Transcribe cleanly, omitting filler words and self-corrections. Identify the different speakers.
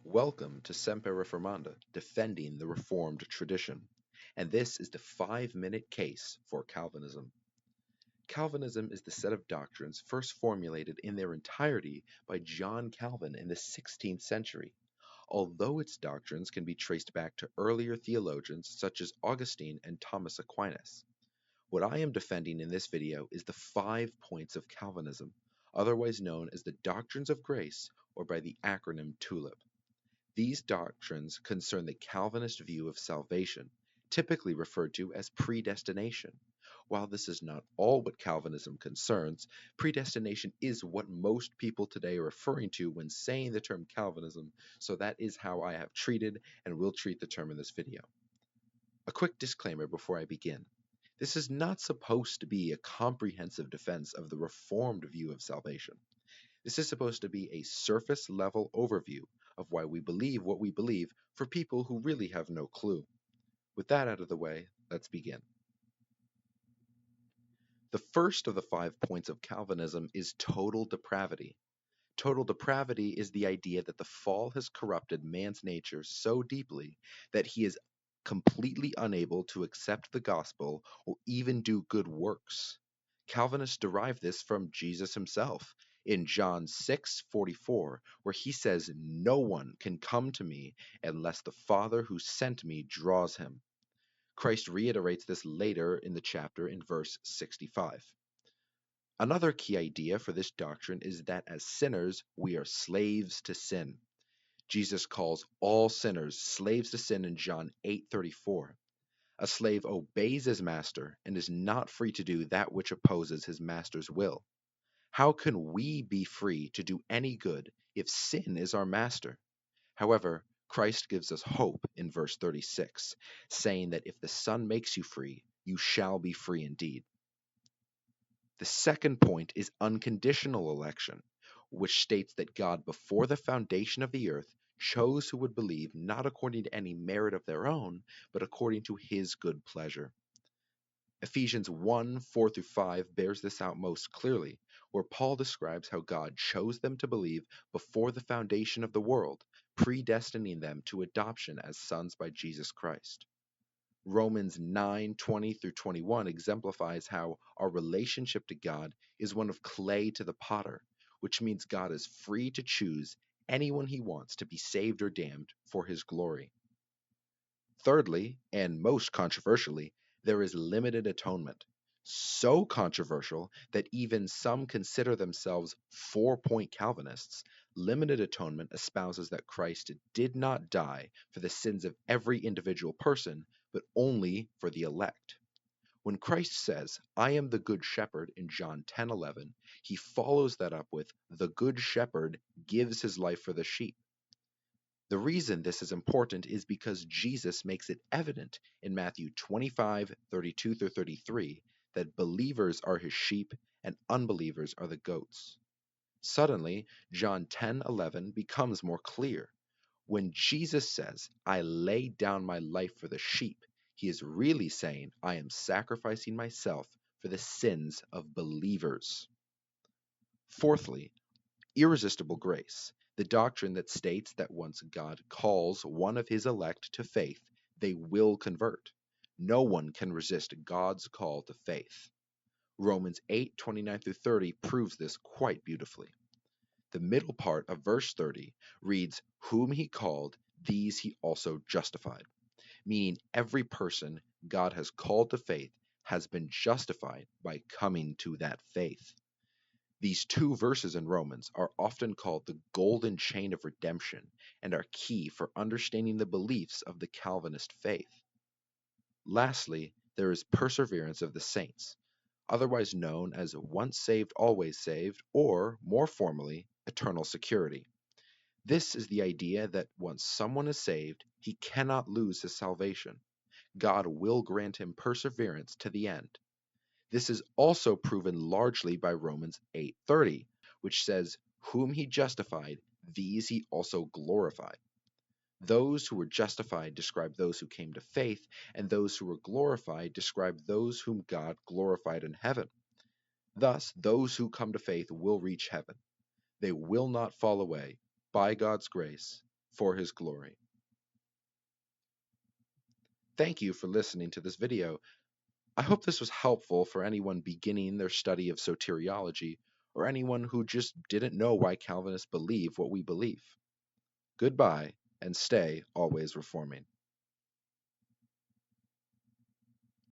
Speaker 1: Welcome to Semper Reformanda, defending the Reformed tradition. And this is the 5-minute case for Calvinism. Calvinism is the set of doctrines first formulated in their entirety by John Calvin in the 16th century. Although its doctrines can be traced back to earlier theologians such as Augustine and Thomas Aquinas. What I am defending in this video is the 5 points of Calvinism, otherwise known as the Doctrines of Grace or by the acronym TULIP. These doctrines concern the Calvinist view of salvation, typically referred to as predestination. While this is not all what Calvinism concerns, predestination is what most people today are referring to when saying the term Calvinism, so that is how I have treated and will treat the term in this video. A quick disclaimer before I begin. This is not supposed to be a comprehensive defense of the Reformed view of salvation. This is supposed to be a surface-level overview of why we believe what we believe for people who really have no clue. With that out of the way, let's begin. The first of the 5 points of Calvinism is total depravity. Total depravity is the idea that the fall has corrupted man's nature so deeply that he is completely unable to accept the gospel or even do good works. Calvinists derive this from Jesus himself in John 6:44, where he says, "No one can come to me unless the Father who sent me draws him." Christ reiterates this later in the chapter in verse 65. Another key idea for this doctrine is that as sinners, we are slaves to sin. Jesus calls all sinners slaves to sin in John 8:34. A slave obeys his master and is not free to do that which opposes his master's will. How can we be free to do any good if sin is our master? However, Christ gives us hope in verse 36, saying that if the Son makes you free, you shall be free indeed. The second point is unconditional election, which states that God, before the foundation of the earth, chose who would believe not according to any merit of their own, but according to his good pleasure. Ephesians 1:4-5 bears this out most clearly, where Paul describes how God chose them to believe before the foundation of the world, predestining them to adoption as sons by Jesus Christ. Romans 9:20-21 exemplifies how our relationship to God is one of clay to the potter, which means God is free to choose anyone he wants to be saved or damned for his glory. Thirdly, and most controversially, there is limited atonement. So controversial that even some consider themselves 4-point Calvinists. Limited atonement espouses that Christ did not die for the sins of every individual person, but only for the elect. When Christ says, "I am the good shepherd" in John 10:11, he follows that up with, "The good shepherd gives his life for the sheep." The reason this is important is because Jesus makes it evident in Matthew 25:32-33 that believers are his sheep and unbelievers are the goats. Suddenly, John 10:11 becomes more clear. When Jesus says, "I lay down my life for the sheep," he is really saying, "I am sacrificing myself for the sins of believers." Fourthly, irresistible grace, the doctrine that states that once God calls one of his elect to faith, they will convert. No one can resist God's call to faith. Romans 8:29-30 proves this quite beautifully. The middle part of verse 30 reads, "Whom he called, these he also justified," meaning every person God has called to faith has been justified by coming to that faith. These 2 verses in Romans are often called the golden chain of redemption and are key for understanding the beliefs of the Calvinist faith. Lastly, there is perseverance of the saints, otherwise known as once saved, always saved, or, more formally, eternal security. This is the idea that once someone is saved, he cannot lose his salvation. God will grant him perseverance to the end. This is also proven largely by Romans 8:30, which says, "Whom he justified, these he also glorified." Those who were justified describe those who came to faith, and those who were glorified describe those whom God glorified in heaven. Thus, those who come to faith will reach heaven. They will not fall away, by God's grace, for his glory. Thank you for listening to this video. I hope this was helpful for anyone beginning their study of soteriology, or anyone who just didn't know why Calvinists believe what we believe. Goodbye, and stay always reforming.